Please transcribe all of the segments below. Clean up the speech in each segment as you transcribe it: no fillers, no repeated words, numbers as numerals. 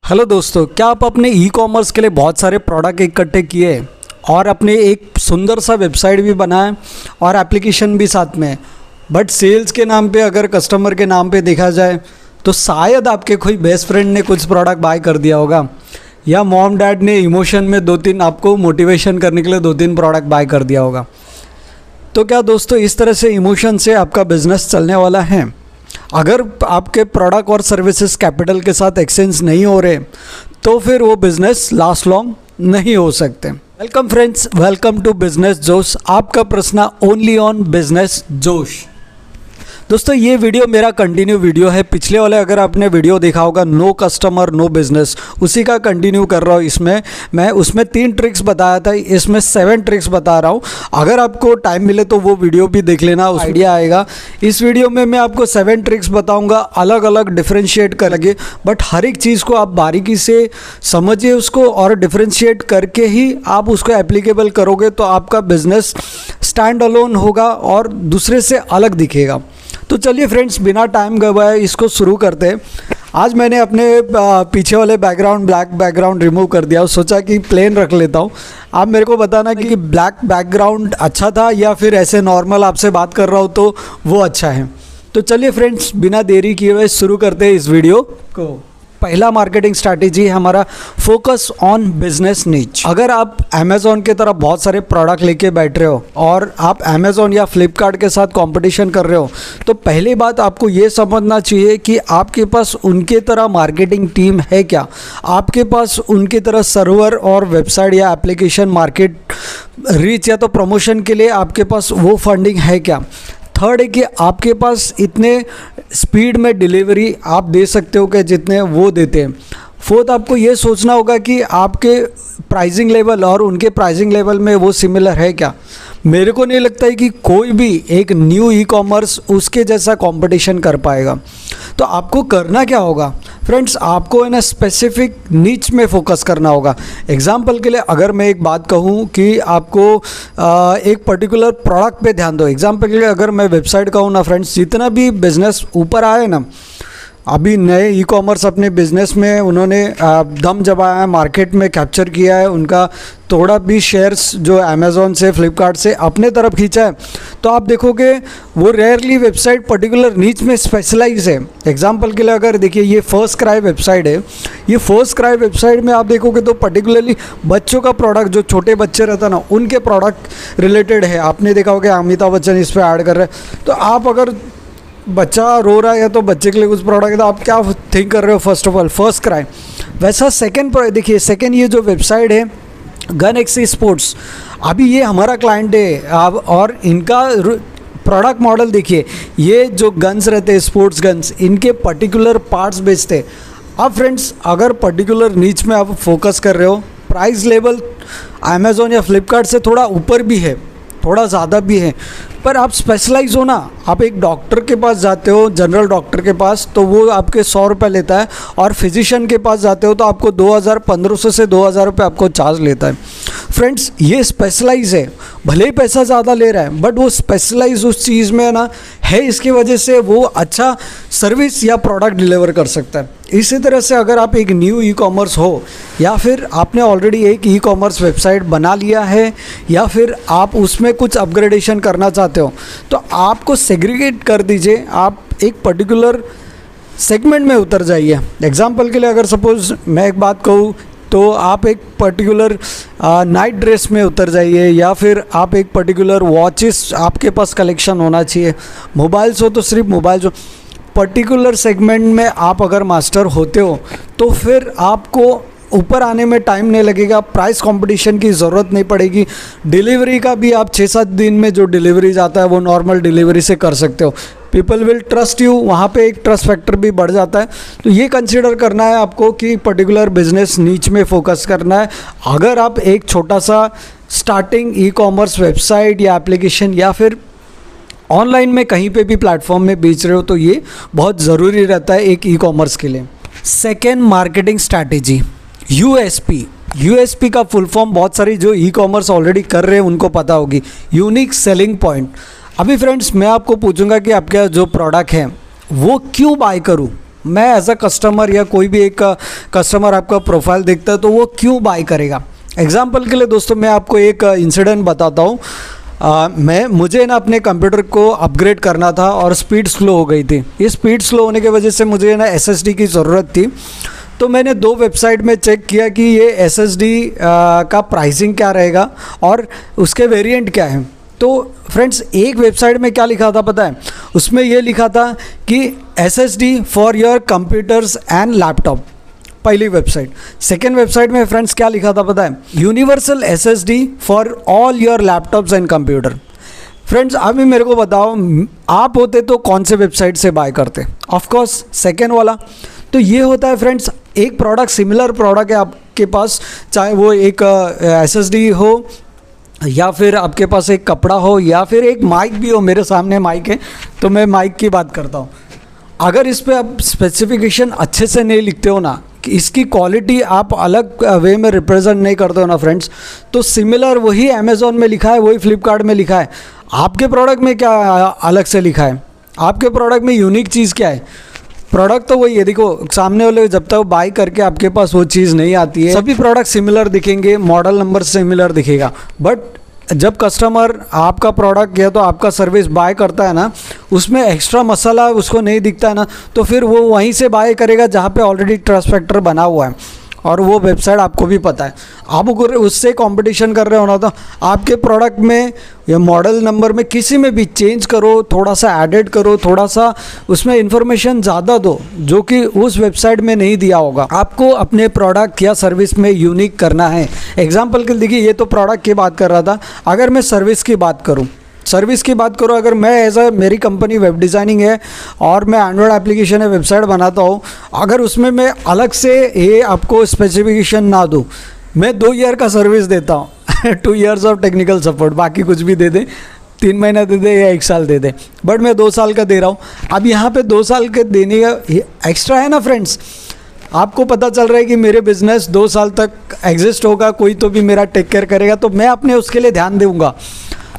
Hello दोस्तों, क्या आप अपने ई कॉमर्स के लिए बहुत सारे प्रोडक्ट इकट्ठे किए और अपने एक सुंदर सा वेबसाइट भी बनाए और एप्लीकेशन भी साथ में, बट सेल्स के नाम पे अगर कस्टमर के नाम पे देखा जाए तो शायद आपके कोई बेस्ट फ्रेंड ने कुछ प्रोडक्ट बाय कर दिया होगा या मॉम डैड ने इमोशन में दो तीन आपको मोटिवेशन करने के लिए दो तीन प्रोडक्ट बाय कर दिया होगा। तो क्या दोस्तों इस तरह से इमोशन से आपका बिजनेस चलने वाला है? अगर आपके प्रोडक्ट और सर्विसेज कैपिटल के साथ एक्सचेंज नहीं हो रहे तो फिर वो बिजनेस लास्ट लॉन्ग नहीं हो सकते। Welcome friends, welcome to business Josh, आपका प्रश्न ओनली ऑन बिजनेस जोश। दोस्तों ये वीडियो मेरा कंटिन्यू वीडियो है। पिछले वाले अगर आपने वीडियो देखा होगा नो कस्टमर नो बिजनेस, उसी का कंटिन्यू कर रहा हूँ। इसमें मैं उसमें 3 ट्रिक्स बताया था, इसमें 7 ट्रिक्स बता रहा हूँ। अगर आपको टाइम मिले तो वो वीडियो भी देख लेना, उस आइडिया आएगा। इस वीडियो में मैं आपको 7 ट्रिक्स बताऊँगा, अलग अलग डिफ्रेंशिएट करेंगे, बट हर एक चीज़ को आप बारीकी से समझिए उसको और डिफ्रेंशिएट करके ही आप उसको एप्लीकेबल करोगे तो आपका बिजनेस स्टैंड अलोन होगा और दूसरे से अलग दिखेगा। तो चलिए फ्रेंड्स, बिना टाइम गवाए इसको शुरू करते हैं। आज मैंने अपने पीछे वाले बैकग्राउंड, ब्लैक बैकग्राउंड रिमूव कर दिया, सोचा कि प्लेन रख लेता हूँ। आप मेरे को बताना कि ब्लैक बैकग्राउंड अच्छा था या फिर ऐसे नॉर्मल आपसे बात कर रहा हूँ तो वो अच्छा है। तो चलिए फ्रेंड्स, बिना देरी किए हुए शुरू करते हैं इस वीडियो को। पहला मार्केटिंग स्ट्रैटेजी है हमारा फोकस ऑन बिजनेस नीच। अगर आप अमेज़ॉन की तरफ बहुत सारे प्रोडक्ट लेके बैठ रहे हो और आप अमेज़ॉन या फ्लिपकार्ट के साथ कंपटीशन कर रहे हो तो पहली बात आपको ये समझना चाहिए कि आपके पास उनके तरह मार्केटिंग टीम है क्या, आपके पास उनकी तरह सर्वर और वेबसाइट या एप्लीकेशन मार्केट रीच या तो प्रमोशन के लिए आपके पास वो फंडिंग है क्या। थर्ड है कि आपके पास इतने स्पीड में डिलीवरी आप दे सकते हो कि जितने वो देते हैं। फोर्थ, आपको ये सोचना होगा कि आपके प्राइसिंग लेवल और उनके प्राइसिंग लेवल में वो सिमिलर है क्या। मेरे को नहीं लगता है कि कोई भी एक न्यू ई कॉमर्स उसके जैसा कंपटीशन कर पाएगा। तो आपको करना क्या होगा फ्रेंड्स, आपको है ना स्पेसिफिक नीच में फोकस करना होगा। एग्जाम्पल के लिए अगर मैं एक बात कहूँ कि आपको एक पर्टिकुलर प्रोडक्ट पे ध्यान दो। एग्जाम्पल के लिए अगर मैं वेबसाइट कहूँ ना फ्रेंड्स, जितना भी बिजनेस ऊपर आए ना, अभी नए ई कॉमर्स अपने बिजनेस में उन्होंने दम जमाया है, मार्केट में कैप्चर किया है, उनका थोड़ा भी शेयर्स जो अमेज़ॉन से फ्लिपकार्ट से अपने तरफ खींचा है, तो आप देखोगे वो रेयरली वेबसाइट पर्टिकुलर नीच में स्पेशलाइज है। एग्जांपल के लिए अगर देखिए ये फर्स्ट क्राई वेबसाइट है, ये फर्स्ट क्राई वेबसाइट में आप देखोगे तो पर्टिकुलरली बच्चों का प्रोडक्ट, जो छोटे बच्चे रहता ना उनके प्रोडक्ट रिलेटेड है। आपने देखा होगा अमिताभ बच्चन इस पर ऐड कर रहे हैं, तो आप अगर बच्चा रो रहा है तो बच्चे के लिए कुछ प्रोडक्ट है तो आप क्या थिंक कर रहे हो first of all first cry. वैसा सेकंड देखिए, सेकंड ये जो वेबसाइट है गन एक्सी स्पोर्ट्स, अभी ये हमारा क्लाइंट है और इनका प्रोडक्ट मॉडल देखिए, ये जो गन्स रहते हैं स्पोर्ट्स गन्स, इनके पर्टिकुलर पार्ट्स बेचते हैं। अब फ्रेंड्स अगर पर्टिकुलर नीच में आप फोकस कर रहे हो, प्राइस लेवल अमेज़ॉन या फ्लिपकार्ट से थोड़ा ऊपर भी है, थोड़ा ज़्यादा भी है, पर आप स्पेशलाइज हो ना। आप एक डॉक्टर के पास जाते हो, जनरल डॉक्टर के पास, तो वो आपके 100 रुपये लेता है, और फिजिशियन के पास जाते हो तो आपको 1500 से 2000 रुपये आपको चार्ज लेता है। फ्रेंड्स ये स्पेशलाइज है, भले ही पैसा ज़्यादा ले रहा है बट वो स्पेशलाइज उस चीज़ में ना है, इसकी वजह से वो अच्छा सर्विस या प्रोडक्ट डिलीवर कर सकता है। इसी तरह से अगर आप एक न्यू ई कॉमर्स हो या फिर आपने ऑलरेडी एक ई कॉमर्स वेबसाइट बना लिया है या फिर आप उसमें कुछ अपग्रेडेशन करना चाहते हो, तो आपको सेग्रीगेट कर दीजिए, आप एक पर्टिकुलर सेगमेंट में उतर जाइए। एग्जांपल के लिए अगर सपोज़ मैं एक बात कहूँ तो आप एक पर्टिकुलर नाइट ड्रेस में उतर जाइए, या फिर आप एक पर्टिकुलर वॉचेस आपके पास कलेक्शन होना चाहिए, मोबाइल्स हो तो सिर्फ मोबाइल्स हो। पर्टिकुलर सेगमेंट में आप अगर मास्टर होते हो तो फिर आपको ऊपर आने में टाइम नहीं लगेगा, प्राइस कंपटीशन की ज़रूरत नहीं पड़ेगी। डिलीवरी का भी आप 6-7 दिन में जो डिलीवरी जाता है वो नॉर्मल डिलीवरी से कर सकते हो। पीपल विल ट्रस्ट यू, वहाँ पे एक ट्रस्ट फैक्टर भी बढ़ जाता है। तो ये कंसिडर करना है आपको कि पर्टिकुलर बिजनेस नीच में फोकस करना है। अगर आप एक छोटा सा स्टार्टिंग ई कॉमर्स वेबसाइट या एप्लीकेशन या फिर ऑनलाइन में कहीं पे भी प्लेटफॉर्म में बेच रहे हो तो ये बहुत ज़रूरी रहता है एक ई कॉमर्स के लिए। सेकेंड मार्केटिंग स्ट्रैटेजी यूएसपी का फुल फॉर्म बहुत सारी जो ई कॉमर्स ऑलरेडी कर रहे हैं उनको पता होगी, यूनिक सेलिंग पॉइंट। अभी फ्रेंड्स मैं आपको पूछूंगा कि आपका जो प्रोडक्ट है वो क्यों बाय करूं, मैं एज अ कस्टमर या कोई भी एक कस्टमर आपका प्रोफाइल देखता है तो वो क्यों बाय करेगा। एग्जाम्पल के लिए दोस्तों मैं आपको एक इंसिडेंट बताता हूँ। मुझे ना अपने कंप्यूटर को अपग्रेड करना था और स्पीड स्लो हो गई थी। ये स्पीड स्लो होने की वजह से मुझे ना SSD की ज़रूरत थी। तो मैंने 2 वेबसाइट में चेक किया कि ये SSD का प्राइसिंग क्या रहेगा और उसके वेरिएंट क्या है। तो फ्रेंड्स एक वेबसाइट में क्या लिखा था पता है, उसमें ये लिखा था कि SSD for your computers and laptop, पहली वेबसाइट। सेकेंड वेबसाइट में फ्रेंड्स क्या लिखा था पता है, universal SSD for all your laptops and computer. Friends अभी मेरे को बताओ आप होते तो कौन से वेबसाइट से बाय करते? ऑफ कोर्स सेकेंड वाला। तो ये होता है फ्रेंड्स, एक प्रोडक्ट सिमिलर प्रोडक्ट है आपके पास, चाहे वो एक SSD हो या फिर आपके पास एक कपड़ा हो या फिर एक माइक भी हो। मेरे सामने माइक है तो मैं माइक की बात करता हूँ। अगर इस पे आप स्पेसिफिकेशन अच्छे से नहीं लिखते हो ना, कि इसकी क्वालिटी आप अलग वे में रिप्रेजेंट नहीं करते हो ना फ्रेंड्स, तो सिमिलर वही अमेज़ॉन में लिखा है, वही फ्लिपकार्ट में लिखा है, आपके प्रोडक्ट में क्या अलग से लिखा है? आपके प्रोडक्ट में यूनिक चीज़ क्या है? प्रोडक्ट तो वही है। देखो सामने वाले जब तक बाय करके आपके पास वो चीज़ नहीं आती है, सभी प्रोडक्ट सिमिलर दिखेंगे, मॉडल नंबर सिमिलर दिखेगा, बट जब कस्टमर आपका प्रोडक्ट या तो आपका सर्विस बाय करता है ना, उसमें एक्स्ट्रा मसाला उसको नहीं दिखता है ना, तो फिर वो वहीं से बाय करेगा जहाँ पे ऑलरेडी ट्रस्ट फैक्टर बना हुआ है और वो वेबसाइट आपको भी पता है। आप उससे कंपटीशन कर रहे हो ना, तो आपके प्रोडक्ट में या मॉडल नंबर में किसी में भी चेंज करो, थोड़ा सा एडिट करो, थोड़ा सा उसमें इंफॉर्मेशन ज़्यादा दो जो कि उस वेबसाइट में नहीं दिया होगा। आपको अपने प्रोडक्ट या सर्विस में यूनिक करना है। एग्जाम्पल के लिए देखिए, ये तो प्रोडक्ट की बात कर रहा था, अगर मैं सर्विस की बात करूं, अगर मैं मेरी कंपनी वेब डिज़ाइनिंग है और मैं एंड्रॉयड एप्लीकेशन है, वेबसाइट बनाता हूं, अगर उसमें मैं अलग से ये आपको स्पेसिफिकेशन ना दूं, मैं 2 ईयर का सर्विस देता हूं 2 ईयर्स ऑफ टेक्निकल सपोर्ट, बाकी कुछ भी दे दे, 3 महीना दे दे या 1 साल दे दे, बट मैं 2 साल का दे रहा हूँ। अब यहाँ पे 2 साल के देने का एक्स्ट्रा है ना फ्रेंड्स, आपको पता चल रहा है कि मेरे बिजनेस 2 साल तक एग्जिस्ट होगा, कोई तो भी मेरा टेक केयर करेगा, तो मैं अपने उसके लिए ध्यान दूंगा।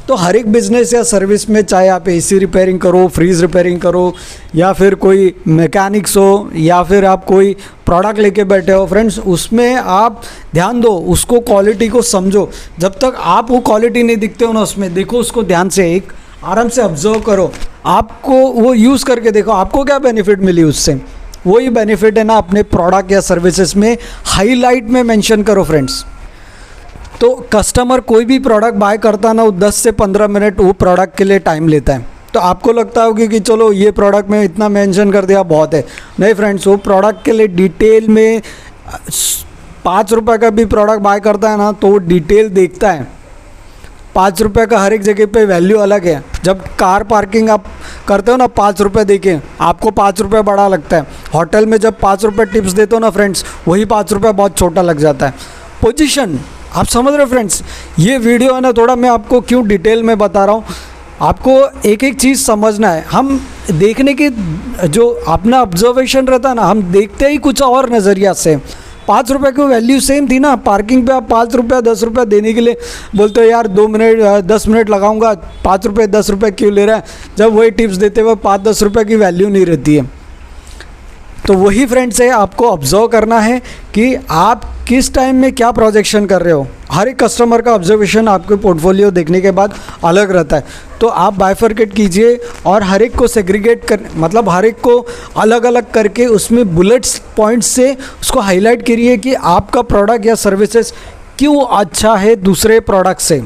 तो हर एक बिज़नेस या सर्विस में, चाहे आप AC रिपेयरिंग करो, फ्रीज रिपेयरिंग करो, या फिर कोई मैकेनिक्स हो, या फिर आप कोई प्रोडक्ट लेके बैठे हो फ्रेंड्स, उसमें आप ध्यान दो, उसको क्वालिटी को समझो। जब तक आप वो क्वालिटी नहीं दिखते हो ना उसमें, देखो उसको ध्यान से, एक आराम से ऑब्जर्व करो, आपको वो यूज़ करके देखो आपको क्या बेनिफिट मिली उससे। वही बेनिफिट है ना अपने प्रोडक्ट या सर्विसेज में हाईलाइट में मेंशन करो फ्रेंड्स। तो कस्टमर कोई भी प्रोडक्ट बाय करता ना, वो 10 से 15 मिनट वो प्रोडक्ट के लिए टाइम लेता है। तो आपको लगता होगा कि चलो ये प्रोडक्ट में इतना मेंशन कर दिया बहुत है, नहीं फ्रेंड्स, वो प्रोडक्ट के लिए डिटेल में 5 रुपये का भी प्रोडक्ट बाय करता है ना, तो वो डिटेल देखता है। 5 रुपये का हर एक जगह पे वैल्यू अलग है। जब कार पार्किंग आप करते हो ना 5 रुपये देके, आपको 5 रुपये बड़ा लगता है। होटल में जब 5 रुपये टिप्स देते हो ना फ्रेंड्स, वही 5 रुपये बहुत छोटा लग जाता है। पोजीशन, आप समझ रहे हो फ्रेंड्स? ये वीडियो है ना, थोड़ा मैं आपको क्यों डिटेल में बता रहा हूँ, आपको एक एक चीज़ समझना है। हम देखने की जो अपना ऑब्जर्वेशन रहता है ना, हम देखते ही कुछ और नज़रिया से। 5 रुपये की वैल्यू सेम थी ना, पार्किंग पे आप 5 रुपये 10 रुपये देने के लिए बोलते हो यार 2 मिनट 10 मिनट लगाऊंगा, 5 रुपये 10 रुपये क्यों ले रहा है, जब वही टिप्स देते हुए 5-10 रुपये की वैल्यू नहीं रहती है। तो वही फ्रेंड्स है, आपको ऑब्जर्व करना है कि आप किस टाइम में क्या प्रोजेक्शन कर रहे हो। हर एक कस्टमर का ऑब्जर्वेशन आपके पोर्टफोलियो देखने के बाद अलग रहता है। तो आप बाइफरकेट कीजिए और हर एक को सेग्रीगेट कर, मतलब हर एक को अलग अलग करके उसमें बुलेट्स पॉइंट्स से उसको हाईलाइट करिए कि आपका प्रोडक्ट या सर्विसेज क्यों अच्छा है दूसरे प्रोडक्ट से।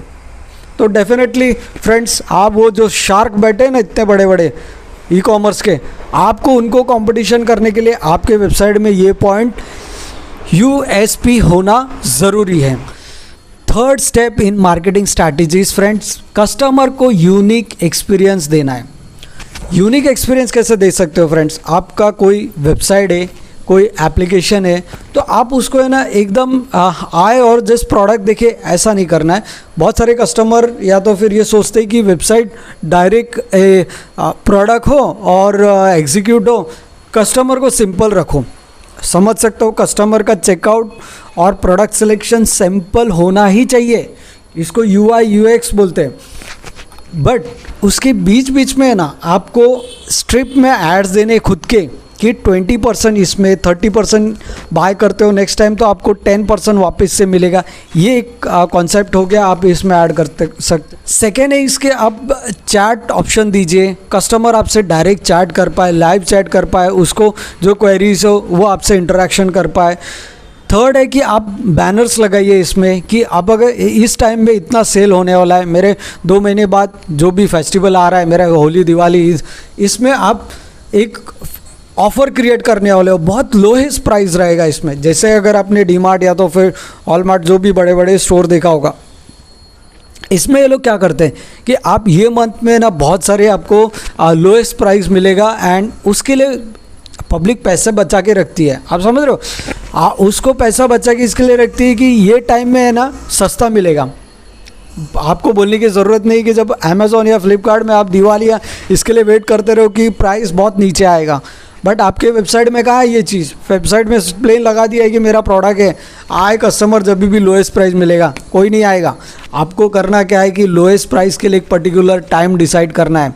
तो डेफिनेटली फ्रेंड्स, आप वो जो शार्क बैठे हैं ना इतने बड़े बड़े ई कॉमर्स के, आपको उनको कंपटीशन करने के लिए आपके वेबसाइट में ये पॉइंट USP होना ज़रूरी है। Third step in marketing strategies friends, customer को यूनिक एक्सपीरियंस देना है। यूनिक एक्सपीरियंस कैसे दे सकते हो फ्रेंड्स? आपका कोई वेबसाइट है, कोई एप्लीकेशन है, तो आप उसको है ना एकदम आए और जस्ट प्रोडक्ट देखे ऐसा नहीं करना है। बहुत सारे कस्टमर या तो फिर ये सोचते हैं कि वेबसाइट डायरेक्ट प्रोडक्ट हो और एग्जीक्यूट हो। कस्टमर को सिंपल रखो, समझ सकते हो, कस्टमर का चेकआउट और प्रोडक्ट सिलेक्शन सिंपल होना ही चाहिए। इसको UI UX बोलते हैं। बट उसके बीच बीच में है ना आपको स्ट्रिप में एड्स देने खुद के, कि 20% इसमें 30% बाय करते हो नेक्स्ट टाइम तो आपको 10% वापस से मिलेगा। ये एक कॉन्सेप्ट हो गया, आप इसमें ऐड करते सकते। सेकेंड है इसके आप चैट ऑप्शन दीजिए, कस्टमर आपसे डायरेक्ट चैट कर पाए, लाइव चैट कर पाए, उसको जो क्वेरीज हो वो आपसे इंटरेक्शन कर पाए। थर्ड है कि आप बैनर्स लगाइए इसमें कि अब अगर इस टाइम में इतना सेल होने वाला है, मेरे 2 महीने बाद जो भी फेस्टिवल आ रहा है, मेरा होली दिवाली, इसमें आप एक ऑफ़र क्रिएट करने वाले हो, बहुत लोएस्ट प्राइस रहेगा इसमें। जैसे अगर आपने डीमार्ट या तो फिर वॉलमार्ट जो भी बड़े बड़े स्टोर देखा होगा, इसमें ये लोग क्या करते हैं कि आप ये मंथ में ना बहुत सारे आपको लोएस्ट प्राइस मिलेगा एंड उसके लिए पब्लिक पैसे बचा के रखती है, आप समझ रहे हो। उसको पैसा बचा के इसके लिए रखती है कि ये टाइम में है ना सस्ता मिलेगा। आपको बोलने की ज़रूरत नहीं कि जब अमेज़ॉन या फ्लिपकार्ट में आप दिवाली या इसके लिए वेट करते रहो कि प्राइस बहुत नीचे आएगा, बट आपके वेबसाइट में कहाँ है ये चीज़? वेबसाइट में प्लेन लगा दिया है कि मेरा प्रोडक्ट है, आए कस्टमर जब भी लोएस्ट प्राइस मिलेगा, कोई नहीं आएगा। आपको करना क्या है कि लोएस्ट प्राइस के लिए एक पर्टिकुलर टाइम डिसाइड करना है,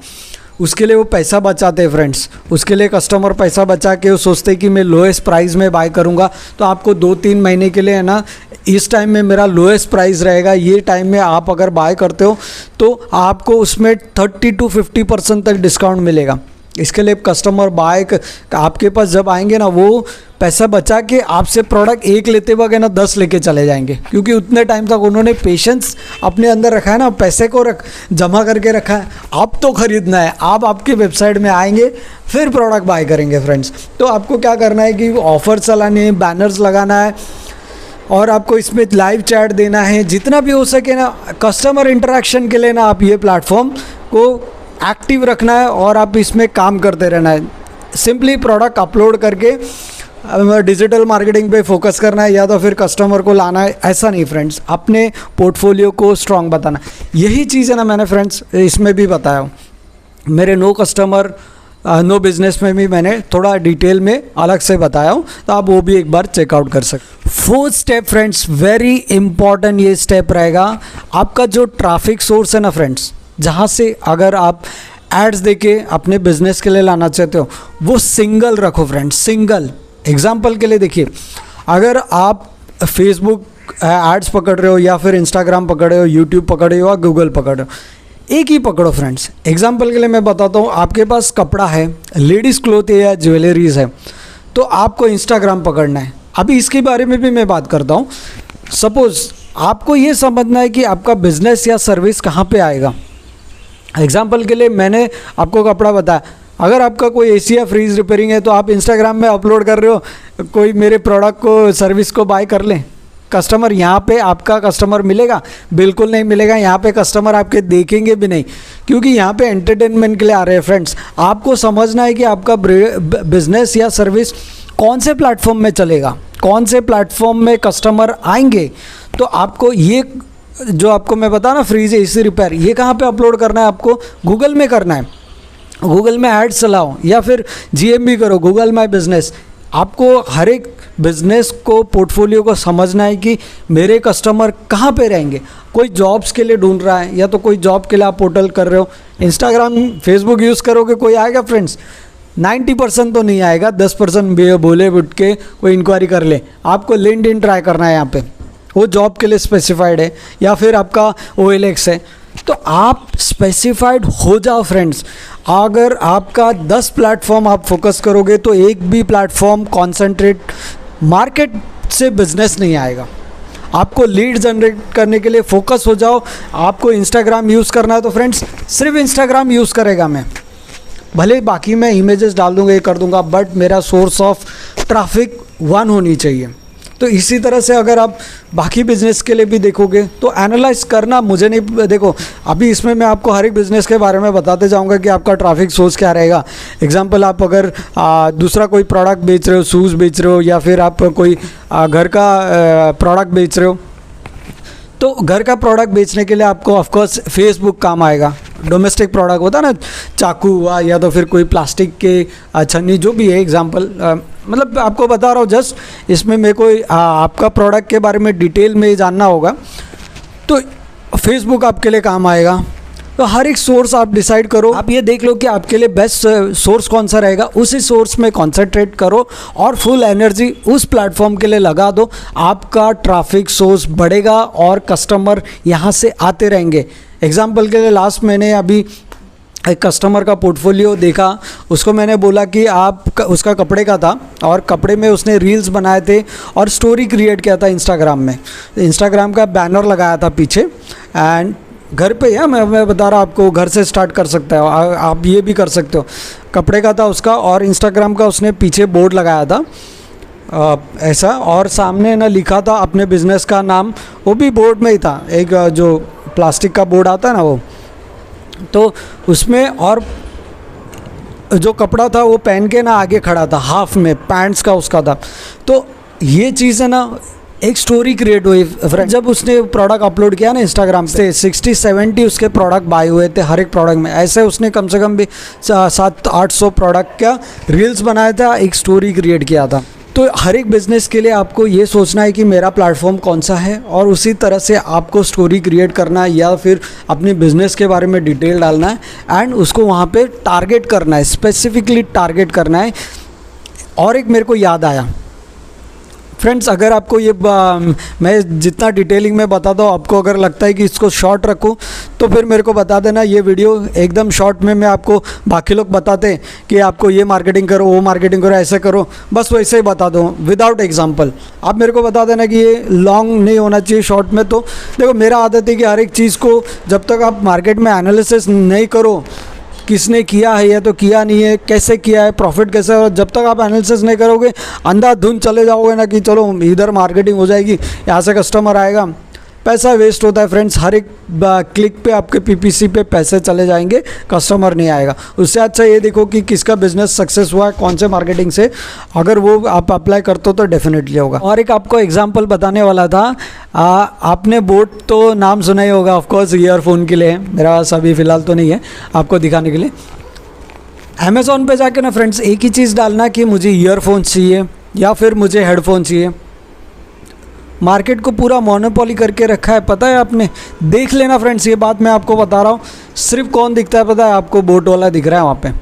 उसके लिए वो पैसा बचाते हैं फ्रेंड्स। उसके लिए कस्टमर पैसा बचा के वो सोचते हैं कि मैं लोएस्ट प्राइस में बाय करूँगा, तो आपको 2-3 महीने के लिए है ना इस टाइम में मेरा लोएस्ट प्राइस रहेगा, ये टाइम में आप अगर बाय करते हो तो आपको उसमें 30-50% तक डिस्काउंट मिलेगा। इसके लिए कस्टमर बाय आपके पास जब आएंगे ना, वो पैसा बचा के आपसे प्रोडक्ट एक लेते वक्त ना 10 लेके चले जाएंगे, क्योंकि उतने टाइम तक उन्होंने पेशेंस अपने अंदर रखा है ना, पैसे को जमा करके रखा है। अब तो ख़रीदना है, आप आपके वेबसाइट में आएंगे फिर प्रोडक्ट बाय करेंगे फ्रेंड्स। तो आपको क्या करना है कि ऑफ़र चलाने हैं, बैनर्स लगाना है और आपको इसमें लाइव चैट देना है, जितना भी हो सके ना कस्टमर इंटरेक्शन के लिए ना आप ये प्लेटफॉर्म को एक्टिव रखना है और आप इसमें काम करते रहना है। सिंपली प्रोडक्ट अपलोड करके डिजिटल मार्केटिंग पे फोकस करना है या तो फिर कस्टमर को लाना है, ऐसा नहीं फ्रेंड्स। अपने पोर्टफोलियो को स्ट्रॉन्ग बताना, यही चीज़ है ना मैंने फ्रेंड्स इसमें भी बताया हूँ। मेरे नो कस्टमर नो बिजनेस में भी मैंने थोड़ा डिटेल में अलग से बताया हूँ, तो आप वो भी एक बार चेकआउट कर सकते। Fourth step friends, very important ये स्टेप रहेगा, आपका जो ट्रैफिक सोर्स है ना फ्रेंड्स, जहाँ से अगर आप एड्स देके अपने बिजनेस के लिए लाना चाहते हो, वो सिंगल रखो फ्रेंड्स, सिंगल। एग्जांपल के लिए देखिए, अगर आप फेसबुक एड्स पकड़ रहे हो या फिर इंस्टाग्राम पकड़ रहे हो, यूट्यूब पकड़ रहे हो या गूगल पकड़ रहे हो, एक ही पकड़ो फ्रेंड्स। एग्जांपल के लिए मैं बताता हूँ, आपके पास कपड़ा है, लेडीज़ क्लोथ है या ज्वेलरीज है, तो आपको इंस्टाग्राम पकड़ना है। अभी इसके बारे में भी मैं बात करता हूँ। सपोज़ आपको ये समझना है कि आपका बिजनेस या सर्विस कहाँ पे आएगा। एग्जाम्पल के लिए मैंने आपको कपड़ा बताया, अगर आपका कोई एसी या फ्रीज रिपेयरिंग है तो आप इंस्टाग्राम में अपलोड कर रहे हो, कोई मेरे प्रोडक्ट को सर्विस को बाय कर लें, कस्टमर यहाँ पे आपका कस्टमर मिलेगा? बिल्कुल नहीं मिलेगा। यहाँ पे कस्टमर आपके देखेंगे भी नहीं, क्योंकि यहाँ पे एंटरटेनमेंट के लिए आ रहे हैं फ्रेंड्स। आपको समझना है कि आपका बिजनेस या सर्विस कौन से प्लेटफॉर्म में चलेगा, कौन से प्लेटफॉर्म में कस्टमर आएंगे। तो आपको ये जो आपको मैं बता ना फ्रीज एसी रिपेयर, ये कहाँ पे अपलोड करना है? आपको गूगल में करना है। गूगल में एड्स चलाओ या फिर जीएमबी करो, गूगल माई बिजनेस। आपको हर एक बिजनेस को, पोर्टफोलियो को समझना है कि मेरे कस्टमर कहाँ पे रहेंगे। कोई जॉब्स के लिए ढूंढ रहा है या तो कोई जॉब के लिए आप पोर्टल कर रहे हो, इंस्टाग्राम फेसबुक यूज़ करोगे, कोई आएगा फ्रेंड्स? 90% तो नहीं आएगा, 10% बोले उठ के कोई इंक्वायरी कर ले। आपको लिंक्डइन ट्राई करना है, यहाँ पे वो जॉब के लिए स्पेसिफाइड है या फिर आपका OLX है, तो आप स्पेसिफाइड हो जाओ फ्रेंड्स। अगर आपका 10 प्लेटफॉर्म आप फोकस करोगे तो एक भी प्लेटफॉर्म कॉन्सेंट्रेट मार्केट से बिजनेस नहीं आएगा। आपको लीड जनरेट करने के लिए फोकस हो जाओ। आपको इंस्टाग्राम यूज़ करना है तो फ्रेंड्स सिर्फ इंस्टाग्राम यूज़ करेगा मैं, भले बाकी मैं इमेजेस डाल दूंगा, ये कर दूंगा, बट मेरा सोर्स ऑफ ट्रैफिक 1 होनी चाहिए। तो इसी तरह से अगर आप बाकी बिजनेस के लिए भी देखोगे तो एनालाइज करना, मुझे नहीं, देखो अभी इसमें मैं आपको हर एक बिजनेस के बारे में बताते जाऊंगा कि आपका ट्रैफिक सोर्स क्या रहेगा। एग्जांपल, आप अगर दूसरा कोई प्रोडक्ट बेच रहे हो, शूज़ बेच रहे हो या फिर आप कोई घर का प्रोडक्ट बेच रहे हो, तो घर का प्रोडक्ट बेचने के लिए आपको ऑफकोर्स फेसबुक काम आएगा। डोमेस्टिक प्रोडक्ट होता है ना, चाकू हुआ या तो फिर कोई प्लास्टिक के छन्नी, जो भी है एग्जांपल, मतलब आपको बता रहा हूँ जस्ट। इसमें मेरे को आपका प्रोडक्ट के बारे में डिटेल में जानना होगा तो फेसबुक आपके लिए काम आएगा। तो हर एक सोर्स आप डिसाइड करो, आप ये देख लो कि आपके लिए बेस्ट सोर्स कौन सा रहेगा, उसी सोर्स में कॉन्सेंट्रेट करो और फुल एनर्जी उस प्लेटफॉर्म के लिए लगा दो। आपका ट्रैफिक सोर्स बढ़ेगा और कस्टमर यहाँ से आते रहेंगे। एग्जाम्पल के लिए लास्ट मैंने अभी एक कस्टमर का पोर्टफोलियो देखा, उसको मैंने बोला कि आप उसका कपड़े का था और कपड़े में उसने रील्स बनाए थे और स्टोरी क्रिएट किया था इंस्टाग्राम में, इंस्टाग्राम का बैनर लगाया था पीछे। एंड घर पे है, मैं बता रहा आपको, घर से स्टार्ट कर सकते हो आप, ये भी कर सकते हो। कपड़े का था उसका और इंस्टाग्राम का उसने पीछे बोर्ड लगाया था ऐसा, और सामने ना लिखा था अपने बिज़नेस का नाम, वो भी बोर्ड में ही था, एक जो प्लास्टिक का बोर्ड आता है ना वो, तो उसमें, और जो कपड़ा था वो पहन के ना आगे खड़ा था, हाफ में पैंट्स का उसका था। तो ये चीज़ है ना, एक स्टोरी क्रिएट हुई फ्रेंड। जब उसने प्रोडक्ट अपलोड किया ना इंस्टाग्राम से, 60-70 उसके प्रोडक्ट बाय हुए थे हर एक प्रोडक्ट में। ऐसे उसने कम से कम भी 700-800 प्रोडक्ट का रील्स बनाया था, एक स्टोरी क्रिएट किया था। तो हर एक बिज़नेस के लिए आपको ये सोचना है कि मेरा प्लेटफॉर्म कौन सा है, और उसी तरह से आपको स्टोरी क्रिएट करना है या फिर अपने बिज़नेस के बारे में डिटेल डालना है एंड उसको वहाँ पे टारगेट करना है, स्पेसिफिकली टारगेट करना है। और एक मेरे को याद आया फ्रेंड्स, अगर आपको ये मैं जितना डिटेलिंग में बताता हूँ, आपको अगर लगता है कि इसको शॉर्ट रखूँ तो फिर मेरे को बता देना। ये वीडियो एकदम शॉर्ट में मैं आपको, बाकी लोग बताते हैं कि आपको ये मार्केटिंग करो, वो मार्केटिंग करो, ऐसे करो, बस वैसे ही बता दूँ विदाउट एग्जांपल। आप मेरे को बता देना कि ये लॉन्ग नहीं होना चाहिए, शॉर्ट में। तो देखो, मेरा आदत है कि हर एक चीज़ को जब तक आप मार्केट में एनालिसिस नहीं करो, किसने किया है या तो किया नहीं है, कैसे किया है, प्रॉफिट कैसे है, और जब तक आप एनालिसिस नहीं करोगे, अंधाधुंध चले जाओगे ना कि चलो इधर मार्केटिंग हो जाएगी, यहाँ से कस्टमर आएगा, पैसा वेस्ट होता है फ्रेंड्स। हर एक क्लिक पे आपके पीपीसी पे पैसे चले जाएंगे, कस्टमर नहीं आएगा। उससे अच्छा ये देखो कि किसका बिजनेस सक्सेस हुआ है, कौन से मार्केटिंग से, अगर वो आप अप्लाई करते हो तो डेफिनेटली होगा। और एक आपको एग्जांपल बताने वाला था, आपने बोट तो नाम सुना ही होगा ऑफकोर्स, ईयरफोन के लिए, मेरा पास अभी फ़िलहाल तो नहीं है आपको दिखाने के लिए। अमेज़ॉन पे जाके ना फ्रेंड्स एक ही चीज़ डालना कि मुझे ईयरफोन चाहिए या फिर मुझे हेडफोन चाहिए। मार्केट को पूरा मोनोपोली करके रखा है, पता है आपने, देख लेना फ्रेंड्स, ये बात मैं आपको बता रहा हूँ। सिर्फ कौन दिखता है पता है आपको? बोट वाला दिख रहा है वहाँ पे।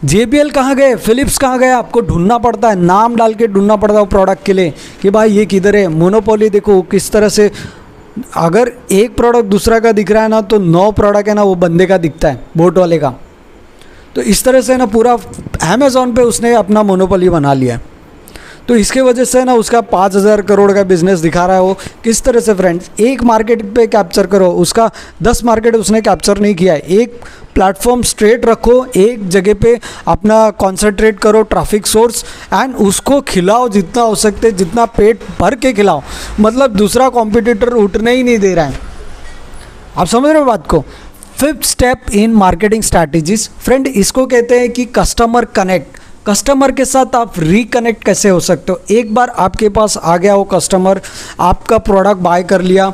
JBL कहाँ गए, फिलिप्स कहाँ गए, आपको ढूंढना पड़ता है, नाम डाल के ढूंढना पड़ता है वो प्रोडक्ट के लिए कि भाई ये किधर है। मोनोपोली देखो किस तरह से, अगर एक प्रोडक्ट दूसरा का दिख रहा है ना, तो 9 प्रोडक्ट है ना वो बंदे का दिखता है, बोट वाले का। तो इस तरह से ना पूरा अमेज़ॉन पे उसने अपना मोनोपोली बना लिया है। तो इसके वजह से ना उसका 5000 करोड़ का बिजनेस दिखा रहा है वो। किस तरह से फ्रेंड्स, एक मार्केट पे कैप्चर करो, उसका 10 मार्केट उसने कैप्चर नहीं किया है। एक प्लेटफॉर्म स्ट्रेट रखो, एक जगह पे अपना कॉन्सेंट्रेट करो, ट्रैफिक सोर्स, एंड उसको खिलाओ जितना हो सकते, जितना पेट भर के खिलाओ। मतलब दूसरा कॉम्पिटिटर उठने ही नहीं दे रहा है। आप समझ रहे हो बात को? 5th step in marketing strategies friend, इसको कहते हैं कि कस्टमर कनेक्ट। कस्टमर के साथ आप रिकनेक्ट कैसे हो सकते हो? एक बार आपके पास आ गया वो कस्टमर, आपका प्रोडक्ट बाय कर लिया,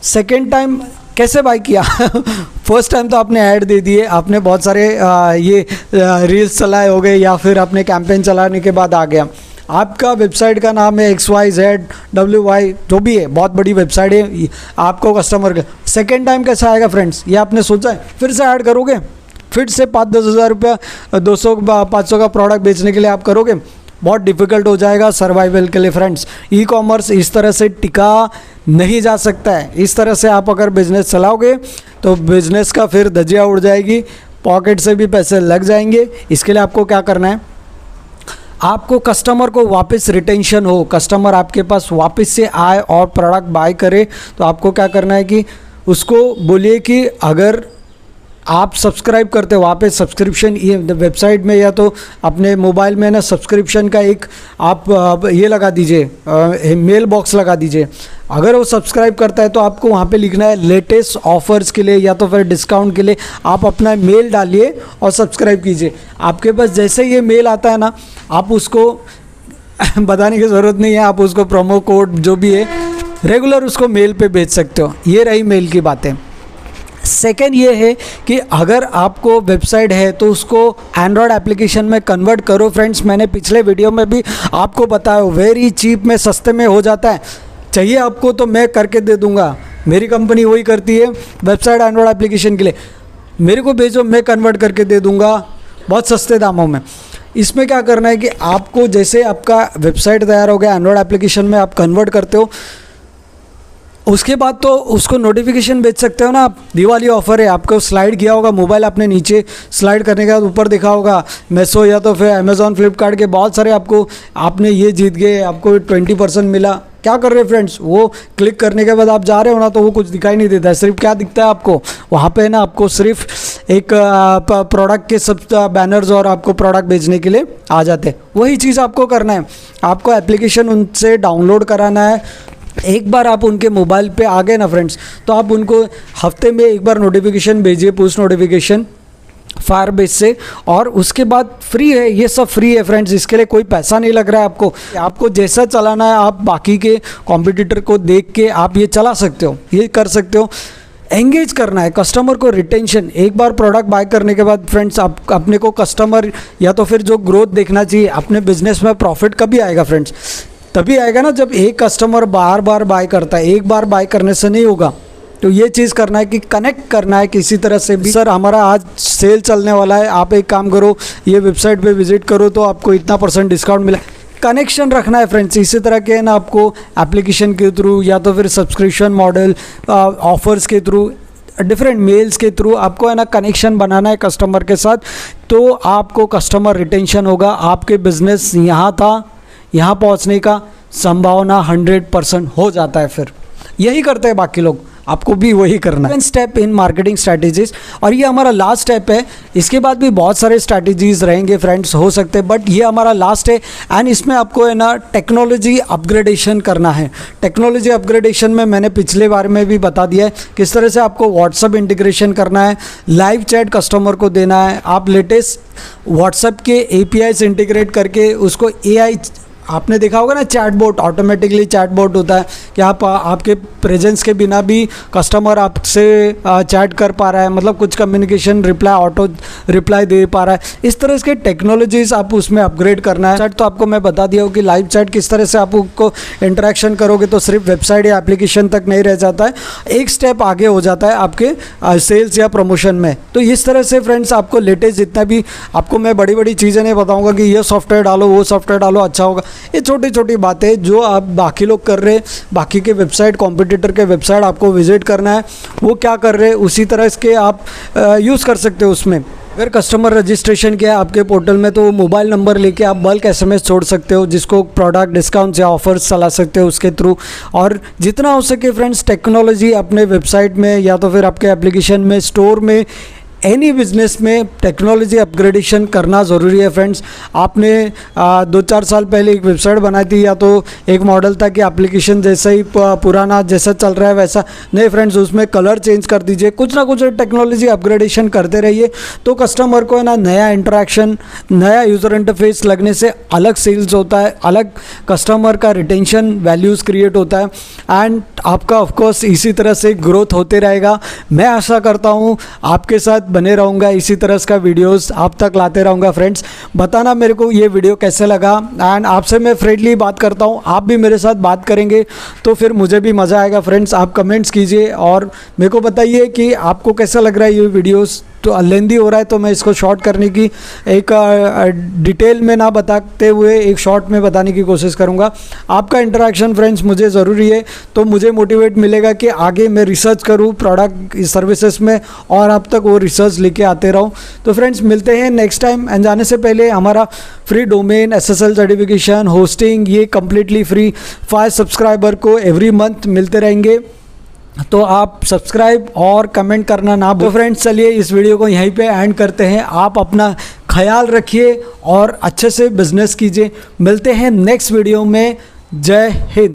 सेकेंड टाइम कैसे बाय किया? फर्स्ट टाइम तो आपने ऐड दे दिए, आपने बहुत सारे ये रील्स चलाए हो गए, या फिर आपने कैंपेन चलाने के बाद आ गया। आपका वेबसाइट का नाम है XYZWY, जो भी है, बहुत बड़ी वेबसाइट है, आपको कस्टमर का सेकेंड टाइम कैसे आएगा फ्रेंड्स? ये आपने सोचा है? फिर से ऐड करोगे, फिर से 5-10 हज़ार रुपया 200-500 का प्रोडक्ट बेचने के लिए आप करोगे, बहुत डिफ़िकल्ट हो जाएगा सर्वाइवल के लिए फ्रेंड्स। ई कॉमर्स इस तरह से टिका नहीं जा सकता है। इस तरह से आप अगर बिज़नेस चलाओगे तो बिज़नेस का फिर धज्जियाँ उड़ जाएगी, पॉकेट से भी पैसे लग जाएंगे। इसके लिए आपको क्या करना है? आपको कस्टमर को वापस रिटेंशन हो, कस्टमर आपके पास वापस से आए और प्रोडक्ट बाय करे, तो आपको क्या करना है कि उसको बोलिए कि अगर आप सब्सक्राइब करते हो, वहाँ पे सब्सक्रिप्शन ये वेबसाइट में या तो अपने मोबाइल में ना सब्सक्रिप्शन का एक आप ये लगा दीजिए, मेल बॉक्स लगा दीजिए। अगर वो सब्सक्राइब करता है तो आपको वहाँ पे लिखना है लेटेस्ट ऑफर्स के लिए या तो फिर डिस्काउंट के लिए आप अपना मेल डालिए और सब्सक्राइब कीजिए। आपके पास जैसे ये मेल आता है ना, आप उसको बताने की ज़रूरत नहीं है, आप उसको प्रोमो कोड जो भी है रेगुलर उसको मेल पे भेज सकते हो। ये रही मेल की बातें। सेकेंड ये है कि अगर आपको वेबसाइट है तो उसको एंड्रॉयड एप्लीकेशन में कन्वर्ट करो फ्रेंड्स। मैंने पिछले वीडियो में भी आपको बताया, वेरी चीप में, सस्ते में हो जाता है। चाहिए आपको तो मैं करके दे दूंगा, मेरी कंपनी वही करती है वेबसाइट एंड्रॉयड एप्लीकेशन के लिए। मेरे को भेजो, मैं कन्वर्ट करके दे दूँगा बहुत सस्ते दामों में। इसमें क्या करना है कि आपको जैसे आपका वेबसाइट तैयार हो गया, एंड्रॉयड एप्लीकेशन में आप कन्वर्ट करते हो, उसके बाद तो उसको नोटिफिकेशन भेज सकते हो ना आप। दिवाली ऑफर है, आपको स्लाइड किया होगा मोबाइल, आपने नीचे स्लाइड करने के बाद ऊपर दिखा होगा मेसो या तो फिर अमेज़ॉन फ्लिपकार्ट के बहुत सारे आपने ये जीत गए, आपको 20% मिला। क्या कर रहे हैं फ्रेंड्स, वो क्लिक करने के बाद आप जा रहे हो ना तो वो कुछ दिखाई नहीं देता है। सिर्फ क्या दिखता है आपको वहाँ पे ना, आपको सिर्फ एक प्रोडक्ट के सब बैनर्स और आपको प्रोडक्ट बेचने के लिए आ जाते हैं। वही चीज़ आपको करना है, आपको एप्लीकेशन उनसे डाउनलोड कराना है। एक बार आप उनके मोबाइल पे आ गए ना फ्रेंड्स, तो आप उनको हफ्ते में एक बार नोटिफिकेशन भेजिए, पुश नोटिफिकेशन फायरबेस से, और उसके बाद फ्री है, ये सब फ्री है फ्रेंड्स। इसके लिए कोई पैसा नहीं लग रहा है आपको जैसा चलाना है आप बाकी के कॉम्पिटिटर को देख के आप ये चला सकते हो, ये कर सकते हो। एंगेज करना है कस्टमर को, रिटेंशन। एक बार प्रोडक्ट बाय करने के बाद फ्रेंड्स आप अपने को कस्टमर या तो फिर जो ग्रोथ देखना चाहिए अपने बिजनेस में। प्रॉफिट कभी आएगा फ्रेंड्स, तभी आएगा ना जब एक कस्टमर बार बार बाय करता है। एक बार बाय करने से नहीं होगा। तो ये चीज़ करना है कि कनेक्ट करना है किसी तरह से भी। सर हमारा आज सेल चलने वाला है, आप एक काम करो, ये वेबसाइट पे विजिट करो तो आपको इतना % डिस्काउंट मिला। कनेक्शन रखना है फ्रेंड्स। इसी तरह के ना आपको एप्लीकेशन के थ्रू या तो फिर सब्सक्रिप्शन मॉडल, ऑफर्स के थ्रू, डिफरेंट मेल्स के थ्रू आपको है ना कनेक्शन बनाना है कस्टमर के साथ। तो आपको कस्टमर रिटेंशन होगा, आपके बिजनेस यहाँ था यहाँ पहुँचने का संभावना 100% हो जाता है। फिर यही करते हैं बाकी लोग, आपको भी वही करना है। स्टेप इन मार्केटिंग स्ट्रैटेजीज, और ये हमारा लास्ट स्टेप है। इसके बाद भी बहुत सारे स्ट्रैटेजीज रहेंगे फ्रेंड्स, हो सकते हैं, बट ये हमारा लास्ट है। एंड इसमें आपको है ना टेक्नोलॉजी अपग्रेडेशन करना है। टेक्नोलॉजी अपग्रेडेशन में मैंने पिछले बार में भी बता दिया है किस तरह से आपको व्हाट्सअप इंटीग्रेशन करना है, लाइव चैट कस्टमर को देना है। आप लेटेस्ट व्हाट्सअप के API से इंटीग्रेट करके उसको AI, आपने देखा होगा ना चैटबॉट, ऑटोमेटिकली चैटबॉट होता है कि आप आपके प्रेजेंस के बिना भी कस्टमर आपसे चैट कर पा रहा है, मतलब कुछ कम्युनिकेशन रिप्लाई, ऑटो रिप्लाई दे पा रहा है। इस तरह के टेक्नोलॉजीज आप उसमें अपग्रेड करना है। चैट तो आपको मैं बता दिया हूँ कि लाइव चैट किस तरह से आप उसको इंटरेक्शन करोगे तो सिर्फ वेबसाइट या एप्लीकेशन तक नहीं रह जाता है, एक स्टेप आगे हो जाता है आपके सेल्स या प्रमोशन में। तो इस तरह से फ्रेंड्स आपको लेटेस्ट जितना भी, आपको मैं बड़ी बड़ी चीज़ें नहीं बताऊँगा कि ये सॉफ्टवेयर डालो, वो सॉफ्टवेयर डालो अच्छा होगा। ये छोटी छोटी बातें जो आप बाकी लोग कर रहे हैं, बाकी के वेबसाइट, कॉम्पिटिटर के वेबसाइट आपको विजिट करना है, वो क्या कर रहे हैं उसी तरह इसके आप यूज़ कर सकते हो उसमें। अगर कस्टमर रजिस्ट्रेशन किया है आपके पोर्टल में तो वो मोबाइल नंबर लेके आप बल्क SMS छोड़ सकते हो, जिसको प्रोडक्ट डिस्काउंट्स या ऑफर्स चला सकते हो उसके थ्रू। और जितना हो सके फ्रेंड्स टेक्नोलॉजी अपने वेबसाइट में या तो फिर आपके एप्लीकेशन में, स्टोर में, एनी बिजनेस में टेक्नोलॉजी अपग्रेडेशन करना ज़रूरी है फ्रेंड्स। आपने 2-4 साल पहले एक वेबसाइट बनाई थी, या तो एक मॉडल था कि एप्लीकेशन जैसा ही पुराना जैसा चल रहा है वैसा नहीं फ्रेंड्स, उसमें कलर चेंज कर दीजिए, कुछ ना कुछ टेक्नोलॉजी अपग्रेडेशन करते रहिए। तो कस्टमर को है ना नया इंटरेक्शन, नया यूज़र इंटरफेस लगने से अलग सेल्स होता है, अलग कस्टमर का रिटेंशन वैल्यूज़ क्रिएट होता है, एंड आपका ऑफकोर्स इसी तरह से ग्रोथ होते रहेगा। मैं आशा करता हूँ आपके साथ बने रहूँगा, इसी तरह का वीडियोस आप तक लाते रहूँगा फ्रेंड्स। बताना मेरे को ये वीडियो कैसे लगा, एंड आपसे मैं फ्रेंडली बात करता हूँ, आप भी मेरे साथ बात करेंगे तो फिर मुझे भी मज़ा आएगा फ्रेंड्स। आप कमेंट्स कीजिए और मेरे को बताइए कि आपको कैसा लग रहा है ये वीडियोस। तो लेंदी हो रहा है तो मैं इसको शॉर्ट करने की, एक डिटेल में ना बताते हुए एक शॉर्ट में बताने की कोशिश करूँगा। आपका इंटरेक्शन फ्रेंड्स मुझे ज़रूरी है, तो मुझे मोटिवेट मिलेगा कि आगे मैं रिसर्च करूँ प्रोडक्ट सर्विसेज में और आप तक वो रिसर्च लेके आते रहूँ। तो फ्रेंड्स मिलते हैं नेक्स्ट टाइम। एंड जाने से पहले हमारा free domain, SSL certification, hosting, ये कम्प्लीटली फ्री 5 सब्सक्राइबर को एवरी मंथ मिलते रहेंगे, तो आप सब्सक्राइब और कमेंट करना ना भूलें। तो फ्रेंड्स चलिए इस वीडियो को यहीं पे एंड करते हैं। आप अपना ख्याल रखिए और अच्छे से बिजनेस कीजिए। मिलते हैं नेक्स्ट वीडियो में। जय हिंद।